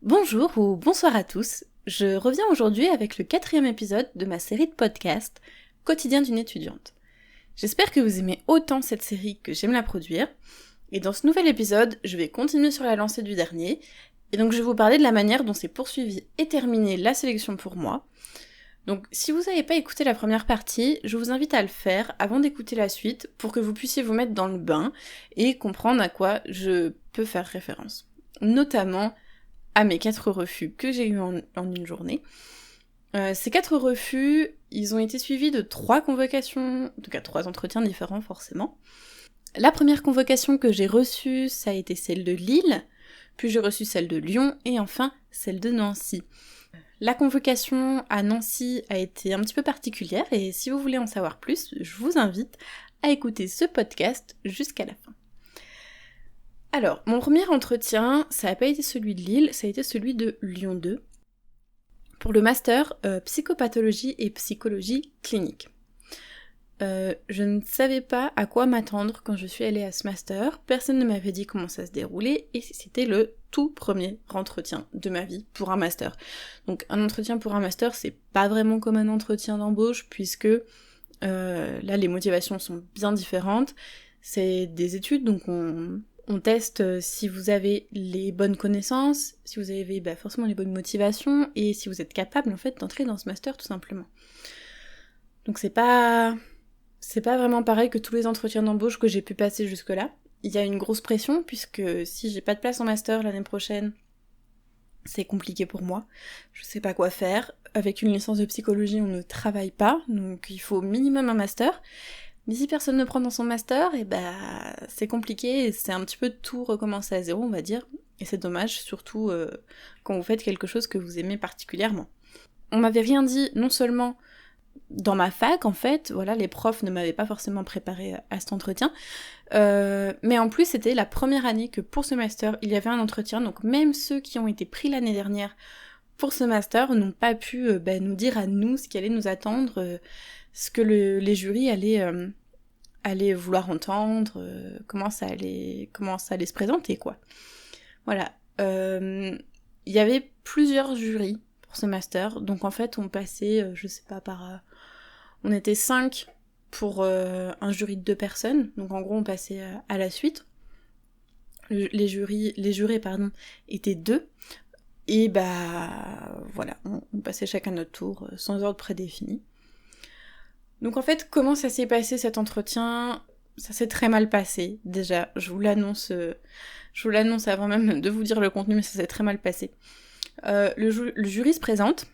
Bonjour ou bonsoir à tous, je reviens aujourd'hui avec le 4e épisode de ma série de podcasts Quotidien d'une étudiante. J'espère que vous aimez autant cette série que j'aime la produire, et dans ce nouvel épisode, je vais continuer sur la lancée du dernier, et donc je vais vous parler de la manière dont s'est poursuivie et terminée la sélection pour moi. Donc si vous n'avez pas écouté la première partie, je vous invite à le faire avant d'écouter la suite pour que vous puissiez vous mettre dans le bain et comprendre à quoi je peux faire référence. Notamment à mes 4 refus que j'ai eus en une journée. Ces 4 refus, ils ont été suivis de 3 convocations, en tout cas 3 entretiens différents forcément. La première convocation que j'ai reçue, ça a été celle de Lille, puis j'ai reçu celle de Lyon, et enfin celle de Nancy. La convocation à Nancy a été un petit peu particulière, et si vous voulez en savoir plus, je vous invite à écouter ce podcast jusqu'à la fin. Alors, mon premier entretien, ça n'a pas été celui de Lille, ça a été celui de Lyon 2, pour le master psychopathologie et psychologie clinique. Je ne savais pas à quoi m'attendre quand je suis allée à ce master, personne ne m'avait dit comment ça se déroulait, et c'était le tout premier entretien de ma vie pour un master. Donc un entretien pour un master, c'est pas vraiment comme un entretien d'embauche, puisque là les motivations sont bien différentes, c'est des études, donc on teste si vous avez les bonnes connaissances, si vous avez forcément les bonnes motivations, et si vous êtes capable en fait d'entrer dans ce master tout simplement. Donc c'est pas vraiment pareil que tous les entretiens d'embauche que j'ai pu passer jusque-là. Il y a une grosse pression, puisque si j'ai pas de place en master l'année prochaine, c'est compliqué pour moi. Je sais pas quoi faire. Avec une licence de psychologie, on ne travaille pas, donc il faut au minimum un master. Mais si personne ne prend dans son master, c'est compliqué, et c'est un petit peu tout recommencer à zéro, on va dire. Et c'est dommage, surtout quand vous faites quelque chose que vous aimez particulièrement. On m'avait rien dit, non seulement dans ma fac, en fait, voilà, les profs ne m'avaient pas forcément préparé à cet entretien, mais en plus, c'était la première année que pour ce master, il y avait un entretien, donc même ceux qui ont été pris l'année dernière pour ce master n'ont pas pu nous dire à nous ce qui allait nous attendre, ce que les jurys allaient vouloir entendre, comment ça allait se présenter, quoi. Voilà. Il y avait plusieurs jurys pour ce master, donc en fait on passait, on était 5 pour un jury de 2 personnes, donc en gros on passait à la suite. Les jurés étaient 2, et voilà, on passait chacun notre tour, sans ordre prédéfini. Donc en fait, comment ça s'est passé cet entretien ? Ça s'est très mal passé, déjà, je vous l'annonce avant même de vous dire le contenu, mais ça s'est très mal passé. Le jury se présente,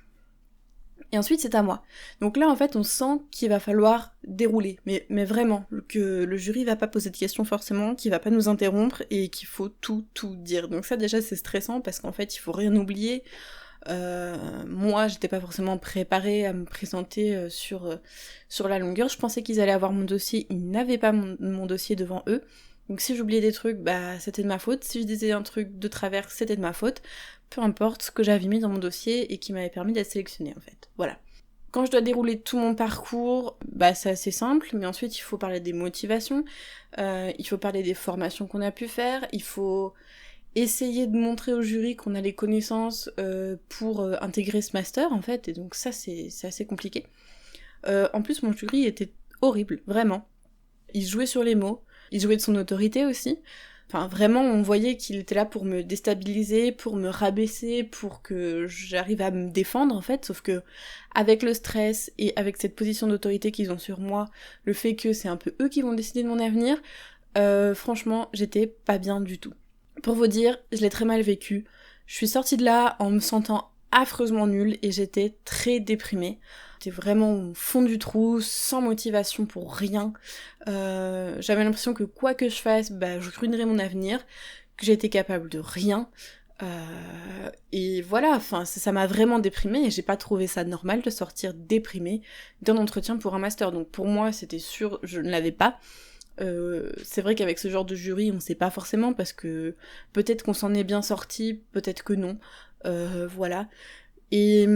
et ensuite c'est à moi. Donc là en fait on sent qu'il va falloir dérouler, mais vraiment, que le jury va pas poser de questions forcément, qu'il va pas nous interrompre, et qu'il faut tout dire. Donc ça déjà c'est stressant, parce qu'en fait il faut rien oublier. Moi j'étais pas forcément préparée à me présenter sur la longueur, je pensais qu'ils allaient avoir mon dossier, ils n'avaient pas mon dossier devant eux, donc si j'oubliais des trucs, c'était de ma faute, si je disais un truc de travers, c'était de ma faute, peu importe ce que j'avais mis dans mon dossier et qui m'avait permis d'être sélectionnée en fait, voilà. Quand je dois dérouler tout mon parcours, c'est assez simple, mais ensuite il faut parler des motivations, il faut parler des formations qu'on a pu faire, il faut essayer de montrer au jury qu'on a les connaissances pour intégrer ce master en fait, et donc ça c'est assez compliqué. En plus mon jury était horrible, vraiment. Il jouait sur les mots, il jouait de son autorité aussi. Enfin vraiment on voyait qu'il était là pour me déstabiliser, pour me rabaisser, pour que j'arrive à me défendre en fait, sauf que avec le stress et avec cette position d'autorité qu'ils ont sur moi, le fait que c'est un peu eux qui vont décider de mon avenir, franchement j'étais pas bien du tout. Pour vous dire, je l'ai très mal vécu. Je suis sortie de là en me sentant affreusement nulle, et j'étais très déprimée. J'étais vraiment au fond du trou, sans motivation pour rien. J'avais l'impression que quoi que je fasse, je ruinerais mon avenir, que j'étais capable de rien. Et voilà, enfin ça m'a vraiment déprimée, et j'ai pas trouvé ça normal de sortir déprimée d'un entretien pour un master. Donc pour moi, c'était sûr, je ne l'avais pas. C'est vrai qu'avec ce genre de jury, on sait pas forcément, parce que peut-être qu'on s'en est bien sorti, peut-être que non, voilà. Et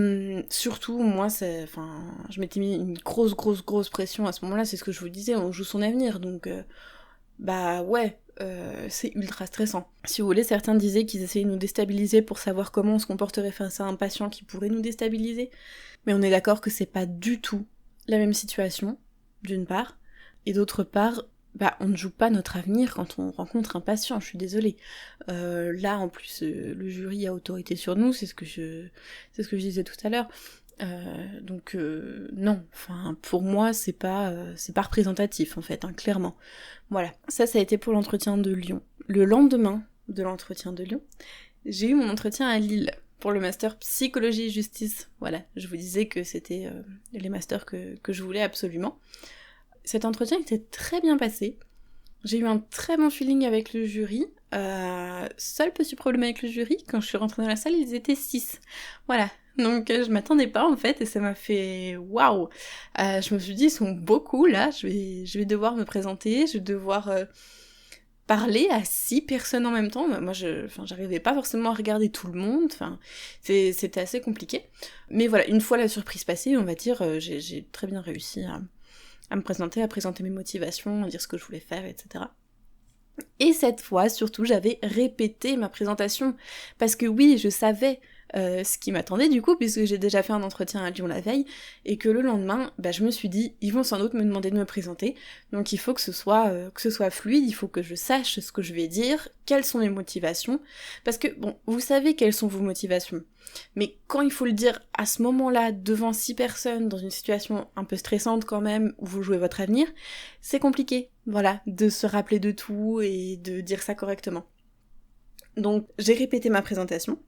surtout, moi, je m'étais mis une grosse pression à ce moment-là, c'est ce que je vous disais, on joue son avenir, donc ouais, c'est ultra stressant. Si vous voulez, certains disaient qu'ils essayaient de nous déstabiliser pour savoir comment on se comporterait face à un patient qui pourrait nous déstabiliser, mais on est d'accord que c'est pas du tout la même situation, d'une part, et d'autre part, on ne joue pas notre avenir quand on rencontre un patient, je suis désolée. Là, en plus, le jury a autorité sur nous, c'est ce que je disais tout à l'heure. Donc non, enfin pour moi c'est pas représentatif en fait, clairement. Voilà, ça a été pour l'entretien de Lyon. Le lendemain de l'entretien de Lyon, j'ai eu mon entretien à Lille pour le master psychologie et justice. Voilà, je vous disais que c'était les masters que je voulais absolument. Cet entretien était très bien passé. J'ai eu un très bon feeling avec le jury. Seul petit problème avec le jury, quand je suis rentrée dans la salle, ils étaient 6. Voilà. Donc je m'attendais pas en fait et ça m'a fait waouh. Je me suis dit ils sont beaucoup là, je vais devoir me présenter, je vais devoir parler à 6 personnes en même temps. Moi j'arrivais pas forcément à regarder tout le monde, c'était assez compliqué. Mais voilà, une fois la surprise passée, on va dire, j'ai très bien réussi à me présenter, à présenter mes motivations, à dire ce que je voulais faire, etc. Et cette fois, surtout, j'avais répété ma présentation, parce que oui, je savais ce qui m'attendait du coup, puisque j'ai déjà fait un entretien à Lyon la veille, et que le lendemain, je me suis dit, ils vont sans doute me demander de me présenter, donc il faut que ce soit fluide, il faut que je sache ce que je vais dire, quelles sont mes motivations, parce que, bon, vous savez quelles sont vos motivations, mais quand il faut le dire à ce moment-là, devant 6 personnes, dans une situation un peu stressante quand même, où vous jouez votre avenir, c'est compliqué, voilà, de se rappeler de tout et de dire ça correctement. Donc j'ai répété ma présentation,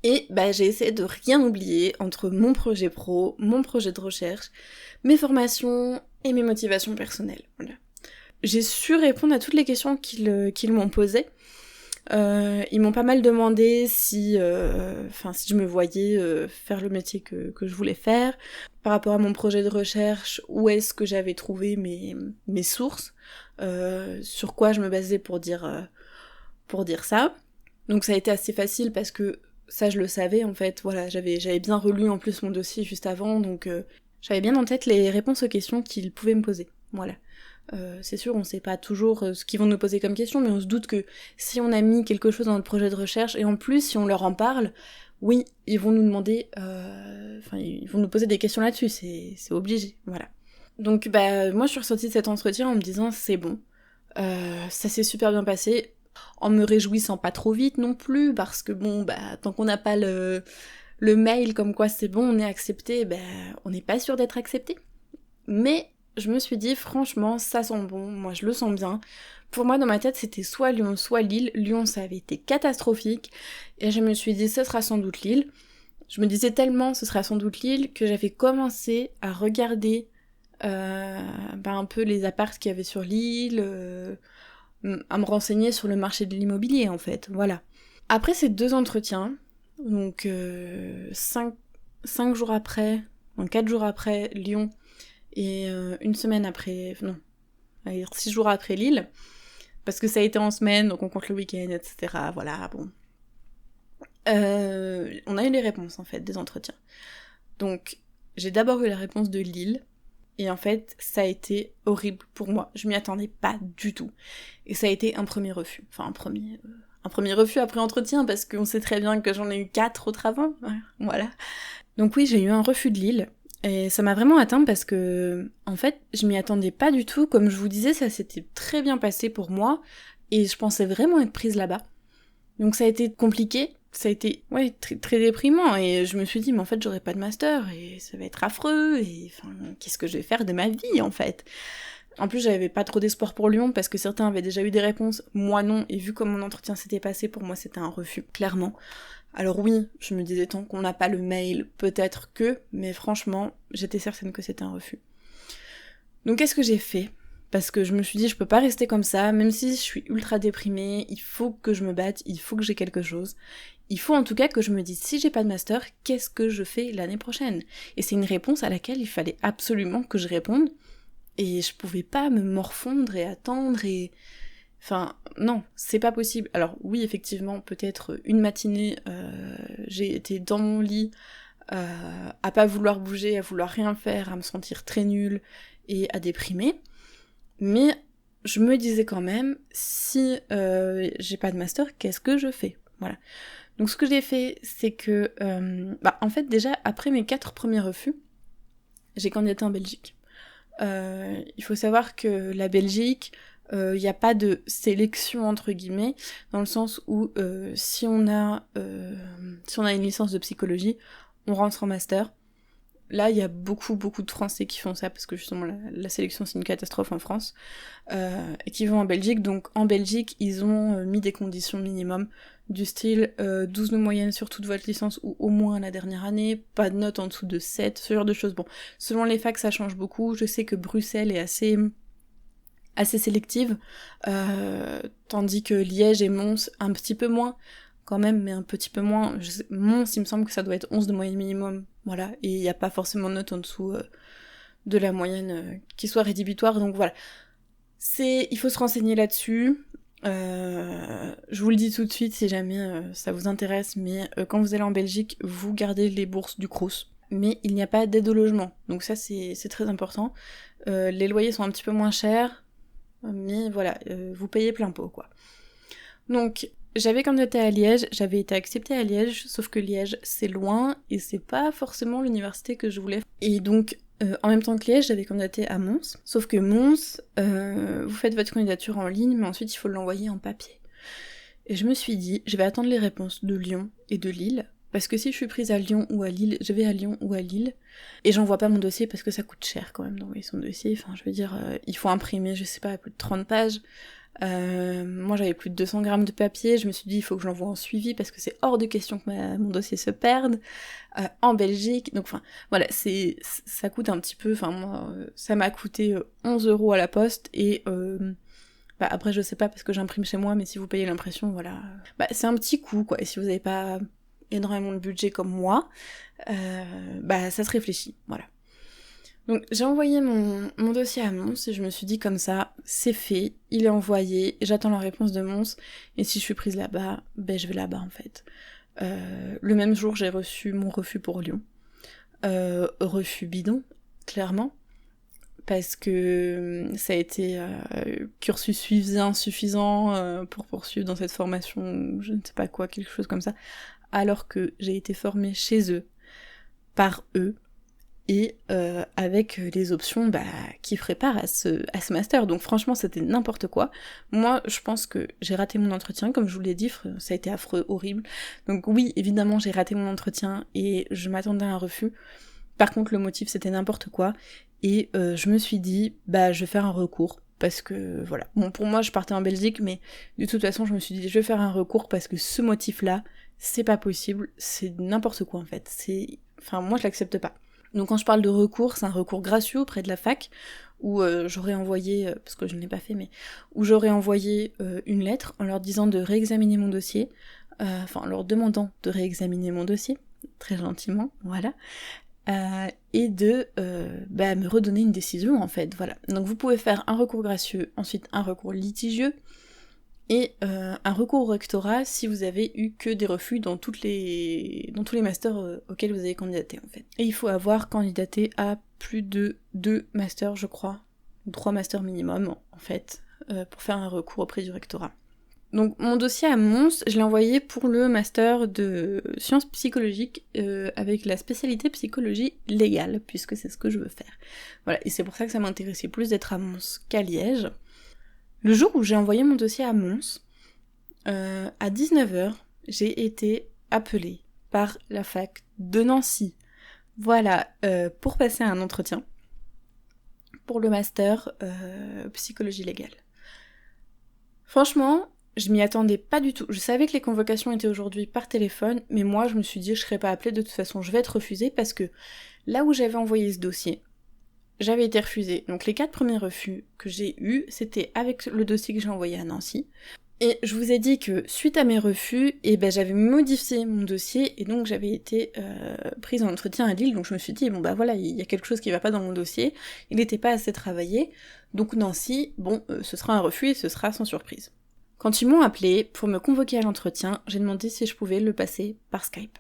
et j'ai essayé de rien oublier entre mon projet pro, mon projet de recherche, mes formations et mes motivations personnelles. Voilà. J'ai su répondre à toutes les questions qu'ils m'ont posées. Ils m'ont pas mal demandé si je me voyais faire le métier que je voulais faire, par rapport à mon projet de recherche, où est-ce que j'avais trouvé mes sources, sur quoi je me basais pour dire ça. Donc ça a été assez facile parce que ça je le savais en fait, voilà, j'avais bien relu en plus mon dossier juste avant, donc j'avais bien en tête les réponses aux questions qu'ils pouvaient me poser, voilà. C'est sûr, on sait pas toujours ce qu'ils vont nous poser comme question, mais on se doute que si on a mis quelque chose dans notre projet de recherche, et en plus si on leur en parle, oui, ils vont nous demander, ils vont nous poser des questions là-dessus, c'est obligé, voilà. Donc moi je suis ressortie de cet entretien en me disant c'est bon, ça s'est super bien passé, en me réjouissant pas trop vite non plus, parce que bon, tant qu'on n'a pas le mail comme quoi c'est bon, on est accepté, on n'est pas sûr d'être accepté. Mais je me suis dit, franchement, ça sent bon, moi je le sens bien. Pour moi, dans ma tête, c'était soit Lyon, soit Lille. Lyon, ça avait été catastrophique, et je me suis dit, ce sera sans doute Lille. Je me disais tellement, ce sera sans doute Lille, que j'avais commencé à regarder un peu les apparts qu'il y avait sur l'île, à me renseigner sur le marché de l'immobilier en fait, voilà. Après ces 2 entretiens, donc 5 jours après, donc 4 jours après Lyon, et une semaine après, non, 6 jours après Lille, parce que ça a été en semaine, donc on compte le week-end, etc. Voilà, bon. On a eu les réponses en fait des entretiens. Donc j'ai d'abord eu la réponse de Lille, et en fait, ça a été horrible pour moi. Je m'y attendais pas du tout. Et ça a été un premier refus. Enfin, un premier refus après entretien, parce qu'on sait très bien que j'en ai eu 4 autres avant. Voilà. Donc oui, j'ai eu un refus de Lille. Et ça m'a vraiment atteinte parce que, en fait, je m'y attendais pas du tout. Comme je vous disais, ça s'était très bien passé pour moi. Et je pensais vraiment être prise là-bas. Donc ça a été compliqué. Ça a été très, très déprimant, et je me suis dit mais en fait j'aurai pas de master et ça va être affreux, et qu'est-ce que je vais faire de ma vie en fait. En plus j'avais pas trop d'espoir pour Lyon parce que certains avaient déjà eu des réponses, moi non, et vu comme mon entretien s'était passé, pour moi c'était un refus, clairement. Alors oui, je me disais tant qu'on n'a pas le mail, peut-être que, mais franchement j'étais certaine que c'était un refus. Donc qu'est-ce que j'ai fait ? Parce que je me suis dit, je peux pas rester comme ça, même si je suis ultra déprimée, il faut que je me batte, il faut que j'ai quelque chose. Il faut en tout cas que je me dise, si j'ai pas de master, qu'est-ce que je fais l'année prochaine ? Et c'est une réponse à laquelle il fallait absolument que je réponde, et je pouvais pas me morfondre et attendre, et... non, c'est pas possible. Alors oui, effectivement, peut-être une matinée, j'ai été dans mon lit, à pas vouloir bouger, à vouloir rien faire, à me sentir très nulle, et à déprimer. Mais je me disais quand même, si j'ai pas de master, qu'est-ce que je fais? Voilà. Donc ce que j'ai fait, c'est que, en fait déjà, après mes 4 premiers refus, j'ai candidaté en Belgique. Il faut savoir que la Belgique, il n'y a pas de sélection entre guillemets, dans le sens où si on a une licence de psychologie, on rentre en master. Là, il y a beaucoup de Français qui font ça, parce que justement la sélection c'est une catastrophe en France, et qui vont en Belgique. Donc en Belgique, ils ont mis des conditions minimum, du style 12 de moyenne sur toute votre licence, ou au moins la dernière année, pas de notes en dessous de 7, ce genre de choses. Bon, selon les facs, ça change beaucoup. Je sais que Bruxelles est assez sélective, tandis que Liège et Mons, un petit peu moins, quand même, mais un petit peu moins. Mons, il me semble que ça doit être 11 de moyenne minimum, voilà, et il n'y a pas forcément de note en dessous de la moyenne qui soit rédhibitoire, donc voilà. Il faut se renseigner là-dessus. Je vous le dis tout de suite si jamais ça vous intéresse, mais quand vous allez en Belgique, vous gardez les bourses du Crous. Mais il n'y a pas d'aide au logement, donc ça c'est très important. Les loyers sont un petit peu moins chers, mais voilà, vous payez plein pot, quoi. Donc, j'avais candidaté à Liège, j'avais été acceptée à Liège, sauf que Liège, c'est loin, et c'est pas forcément l'université que je voulais. Et donc, en même temps que Liège, j'avais candidaté à Mons, sauf que Mons, vous faites votre candidature en ligne, mais ensuite il faut l'envoyer en papier. Et je me suis dit, je vais attendre les réponses de Lyon et de Lille, parce que si je suis prise à Lyon ou à Lille, je vais à Lyon ou à Lille, et j'envoie pas mon dossier parce que ça coûte cher quand même d'envoyer son dossier, enfin je veux dire, il faut imprimer, je sais pas, plus de 30 pages, moi j'avais plus de 200 grammes de papier, je me suis dit il faut que je l'envoie en suivi parce que c'est hors de question que mon dossier se perde, en Belgique, donc enfin voilà, ça coûte un petit peu, enfin moi ça m'a coûté 11 € à la poste, et après je sais pas parce que j'imprime chez moi, mais si vous payez l'impression, voilà, c'est un petit coût quoi, et si vous avez pas énormément de budget comme moi, ça se réfléchit, voilà. Donc j'ai envoyé mon dossier à Mons et je me suis dit comme ça, c'est fait, il est envoyé, j'attends la réponse de Mons, et si je suis prise là-bas, je vais là-bas en fait. Le même jour j'ai reçu mon refus pour Lyon. Refus bidon, clairement, parce que ça a été cursus insuffisant pour poursuivre dans cette formation, je ne sais pas quoi, quelque chose comme ça, alors que j'ai été formée chez eux, par eux, et avec les options qui feraient part à ce master. Donc franchement c'était n'importe quoi. Moi je pense que j'ai raté mon entretien, comme je vous l'ai dit, ça a été affreux, horrible. Donc oui, évidemment j'ai raté mon entretien et je m'attendais à un refus. Par contre le motif c'était n'importe quoi, et je me suis dit je vais faire un recours. Parce que voilà, bon pour moi je partais en Belgique, mais de toute façon je me suis dit je vais faire un recours parce que ce motif là, c'est pas possible, c'est n'importe quoi en fait. Enfin moi je l'accepte pas. Donc quand je parle de recours, c'est un recours gracieux auprès de la fac, où j'aurais envoyé, parce que je ne l'ai pas fait, mais où j'aurais envoyé une lettre en leur disant de réexaminer mon dossier, en leur demandant de réexaminer mon dossier, très gentiment, voilà, et de me redonner une décision en fait, voilà. Donc vous pouvez faire un recours gracieux, ensuite un recours litigieux, et un recours au rectorat si vous avez eu que des refus dans tous les masters auxquels vous avez candidaté en fait. Et il faut avoir candidaté à plus de 2 masters je crois, ou 3 masters minimum en fait, pour faire un recours auprès du rectorat. Donc mon dossier à Mons, je l'ai envoyé pour le master de sciences psychologiques avec la spécialité psychologie légale, puisque c'est ce que je veux faire. Voilà, et c'est pour ça que ça m'intéressait plus d'être à Mons qu'à Liège. Le jour où j'ai envoyé mon dossier à Mons, à 19h, j'ai été appelée par la fac de Nancy, voilà, pour passer un entretien pour le master psychologie légale. Franchement, je m'y attendais pas du tout. Je savais que les convocations étaient aujourd'hui par téléphone, mais moi je me suis dit je serais pas appelée, de toute façon je vais être refusée, parce que là où j'avais envoyé ce dossier, j'avais été refusée. Donc les 4 premiers refus que j'ai eus, c'était avec le dossier que j'ai envoyé à Nancy. Et je vous ai dit que suite à mes refus, j'avais modifié mon dossier, et donc j'avais été prise en entretien à Lille, donc je me suis dit, voilà, il y a quelque chose qui va pas dans mon dossier, il n'était pas assez travaillé, donc Nancy, ce sera un refus et ce sera sans surprise. Quand ils m'ont appelé pour me convoquer à l'entretien, j'ai demandé si je pouvais le passer par Skype.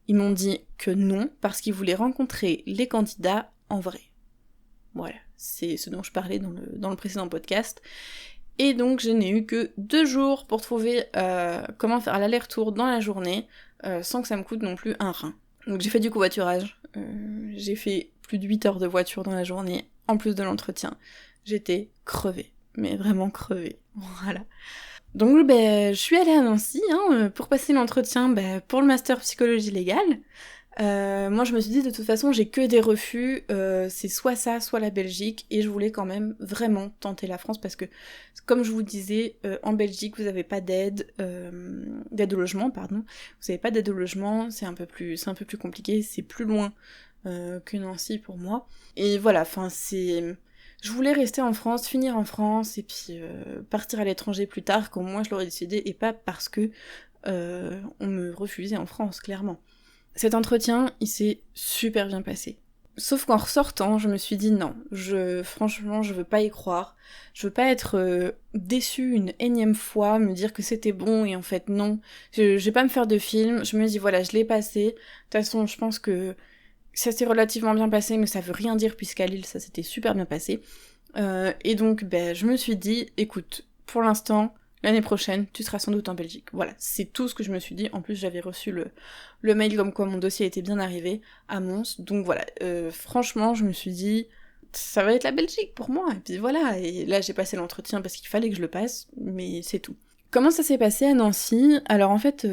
Ils m'ont dit que non, parce qu'ils voulaient rencontrer les candidats en vrai. Voilà, c'est ce dont je parlais dans le précédent podcast. Et donc je n'ai eu que 2 jours pour trouver comment faire l'aller-retour dans la journée, sans que ça me coûte non plus un rein. Donc j'ai fait du covoiturage, j'ai fait plus de 8 heures de voiture dans la journée, en plus de l'entretien. J'étais crevée, mais vraiment crevée, voilà. Donc je suis allée à Nancy pour passer l'entretien pour le master psychologie légale. Moi je me suis dit de toute façon j'ai que des refus, c'est soit ça, soit la Belgique, et je voulais quand même vraiment tenter la France parce que, comme je vous disais, en Belgique vous avez pas d'aide au logement, vous avez pas d'aide au logement, c'est un peu plus compliqué, c'est plus loin que Nancy pour moi, et voilà, je voulais rester en France, finir en France, et puis partir à l'étranger plus tard, quand moi je l'aurais décidé, et pas parce que on me refusait en France, clairement. Cet entretien, il s'est super bien passé. Sauf qu'en ressortant, je me suis dit non, franchement, je veux pas y croire. Je veux pas être déçue une énième fois, me dire que c'était bon et en fait non. Je vais pas me faire de film, je me dis voilà, je l'ai passé. De toute façon, je pense que ça s'est relativement bien passé, mais ça veut rien dire puisqu'à Lille, ça s'était super bien passé. Et donc, je me suis dit, écoute, pour l'instant, l'année prochaine, tu seras sans doute en Belgique. Voilà, c'est tout ce que je me suis dit. En plus, j'avais reçu le mail comme quoi mon dossier était bien arrivé à Mons. Donc voilà, franchement, je me suis dit, ça va être la Belgique pour moi. Et puis voilà, et là, j'ai passé l'entretien parce qu'il fallait que je le passe, mais c'est tout. Comment ça s'est passé à Nancy ? Alors en fait,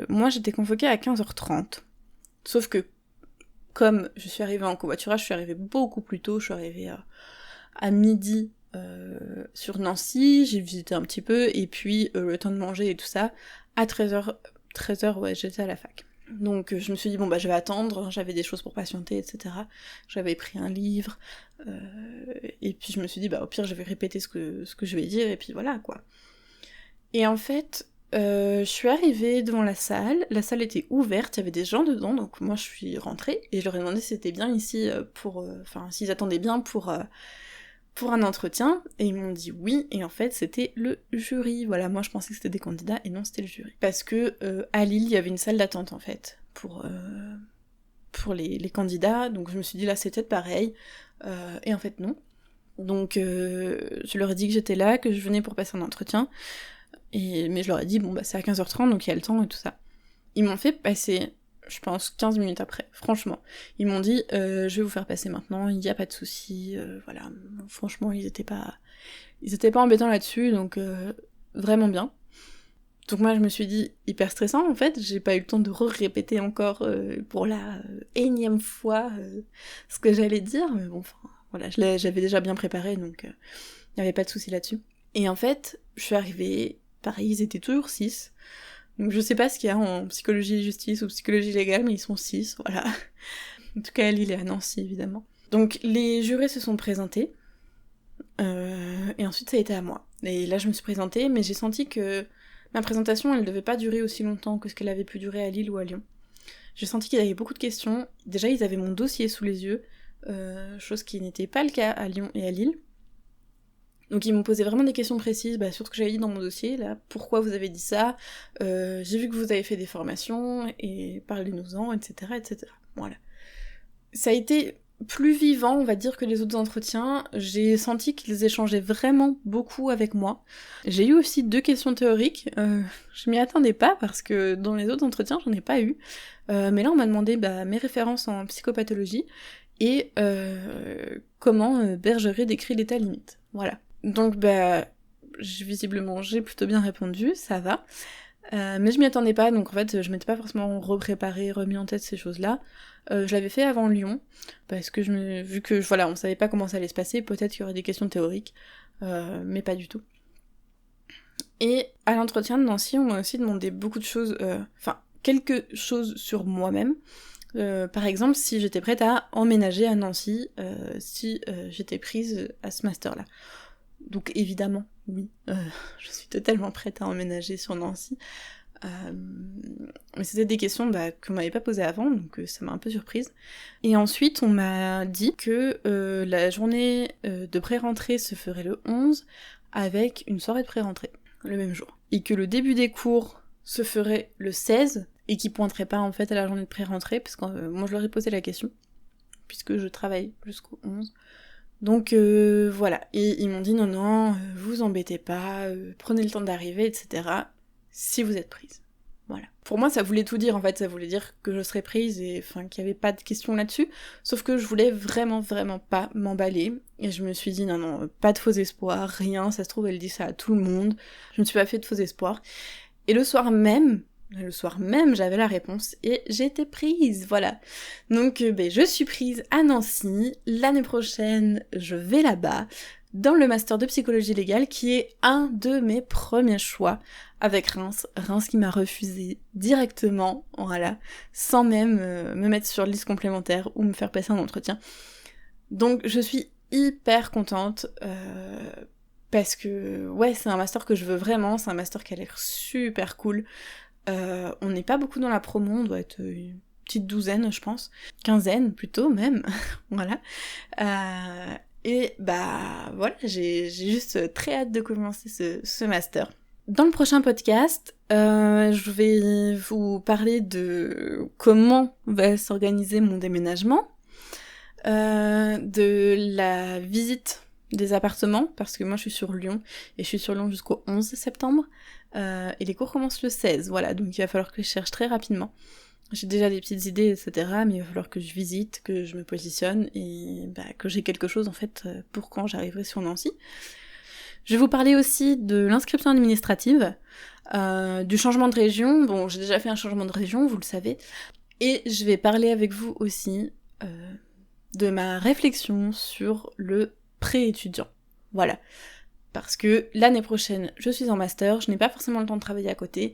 moi, j'étais convoquée à 15h30. Sauf que, comme je suis arrivée en covoiturage, je suis arrivée beaucoup plus tôt, je suis arrivée à midi sur Nancy, j'ai visité un petit peu, et puis le temps de manger et tout ça, à 13h, ouais, j'étais à la fac. Donc je me suis dit, bon je vais attendre, j'avais des choses pour patienter, etc. J'avais pris un livre, et puis je me suis dit, au pire je vais répéter ce que je vais dire, et puis voilà, quoi. Et en fait, je suis arrivée devant la salle était ouverte, il y avait des gens dedans, donc moi je suis rentrée, et je leur ai demandé si c'était bien ici s'ils attendaient bien pour un entretien, et ils m'ont dit oui, et en fait c'était le jury. Voilà, moi je pensais que c'était des candidats, et non c'était le jury. Parce que à Lille, il y avait une salle d'attente en fait, pour les candidats, donc je me suis dit là c'est peut-être pareil, et en fait non. Donc je leur ai dit que j'étais là, que je venais pour passer un entretien, mais je leur ai dit c'est à 15h30, donc il y a le temps et tout ça. Ils m'ont fait passer, je pense, 15 minutes après, franchement. Ils m'ont dit, je vais vous faire passer maintenant, il n'y a pas de souci, voilà. Franchement, ils étaient pas embêtants là-dessus, donc vraiment bien. Donc moi, je me suis dit, hyper stressant, en fait, j'ai pas eu le temps de répéter encore pour la énième fois ce que j'allais dire, mais bon, voilà, j'avais déjà bien préparé, donc il n'y avait pas de souci là-dessus. Et en fait, je suis arrivée, pareil, ils étaient toujours 6, donc je sais pas ce qu'il y a en psychologie et justice ou psychologie légale, mais ils sont 6, voilà. En tout cas, à Lille et à Nancy, évidemment. Donc les jurés se sont présentés, et ensuite ça a été à moi. Et là je me suis présentée, mais j'ai senti que ma présentation, elle devait pas durer aussi longtemps que ce qu'elle avait pu durer à Lille ou à Lyon. J'ai senti qu'ils avaient beaucoup de questions. Déjà, ils avaient mon dossier sous les yeux, chose qui n'était pas le cas à Lyon et à Lille. Donc ils m'ont posé vraiment des questions précises sur ce que j'avais dit dans mon dossier, là, pourquoi vous avez dit ça, j'ai vu que vous avez fait des formations, et parlez-nous-en, etc., etc. Voilà. Ça a été plus vivant, on va dire, que les autres entretiens. J'ai senti qu'ils échangeaient vraiment beaucoup avec moi. J'ai eu aussi 2 questions théoriques, je m'y attendais pas, parce que dans les autres entretiens, j'en ai pas eu. Mais là, on m'a demandé mes références en psychopathologie, et comment Bergeret décrit l'état limite. Voilà. Donc visiblement j'ai plutôt bien répondu, ça va. Mais je m'y attendais pas, donc en fait je m'étais pas forcément remis en tête ces choses-là. Je l'avais fait avant Lyon, parce que vu que voilà, on savait pas comment ça allait se passer, peut-être qu'il y aurait des questions théoriques, mais pas du tout. Et à l'entretien de Nancy, on m'a aussi demandé beaucoup de choses, quelques choses sur moi-même. Par exemple, si j'étais prête à emménager à Nancy, si j'étais prise à ce master-là. Donc évidemment, oui, je suis totalement prête à emménager sur Nancy. Mais c'était des questions qu'on m'avait pas posées avant, donc ça m'a un peu surprise. Et ensuite, on m'a dit que la journée de pré-rentrée se ferait le 11, avec une soirée de pré-rentrée, le même jour. Et que le début des cours se ferait le 16, et qui pointerait pas en fait à la journée de pré-rentrée, parce que moi je leur ai posé la question, puisque je travaille jusqu'au 11. Donc voilà, et ils m'ont dit non, vous embêtez pas, prenez le temps d'arriver, etc. si vous êtes prise. Voilà. Pour moi, ça voulait tout dire, en fait, ça voulait dire que je serais prise et enfin qu'il n'y avait pas de question là-dessus, sauf que je voulais vraiment pas m'emballer, et je me suis dit non, pas de faux espoirs, rien, ça se trouve elle dit ça à tout le monde, je me suis pas fait de faux espoirs, et le soir même, j'avais la réponse et j'étais prise, voilà. Donc je suis prise à Nancy, l'année prochaine je vais là-bas, dans le master de psychologie légale qui est un de mes premiers choix avec Reims qui m'a refusé directement, voilà, sans même me mettre sur liste complémentaire ou me faire passer un entretien. Donc je suis hyper contente, parce que ouais, c'est un master que je veux vraiment, c'est un master qui a l'air super cool. On n'est pas beaucoup dans la promo, on doit être une petite douzaine je pense, quinzaine plutôt même, voilà. Et voilà, j'ai juste très hâte de commencer ce master. Dans le prochain podcast, je vais vous parler de comment va s'organiser mon déménagement, de la visite des appartements, parce que moi je suis sur Lyon, et je suis sur Lyon jusqu'au 11 septembre, et les cours commencent le 16, voilà, donc il va falloir que je cherche très rapidement. J'ai déjà des petites idées, etc., mais il va falloir que je visite, que je me positionne, et que j'ai quelque chose en fait pour quand j'arriverai sur Nancy. Je vais vous parler aussi de l'inscription administrative, du changement de région. Bon, j'ai déjà fait un changement de région, vous le savez. Et je vais parler avec vous aussi de ma réflexion sur le pré-étudiant. Voilà. Parce que l'année prochaine, je suis en master, je n'ai pas forcément le temps de travailler à côté,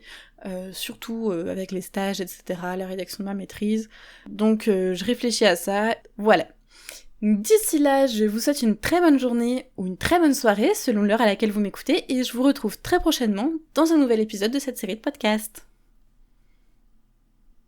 surtout avec les stages, etc., la rédaction de ma maîtrise. Donc je réfléchis à ça, voilà. D'ici là, je vous souhaite une très bonne journée ou une très bonne soirée selon l'heure à laquelle vous m'écoutez, et je vous retrouve très prochainement dans un nouvel épisode de cette série de podcasts.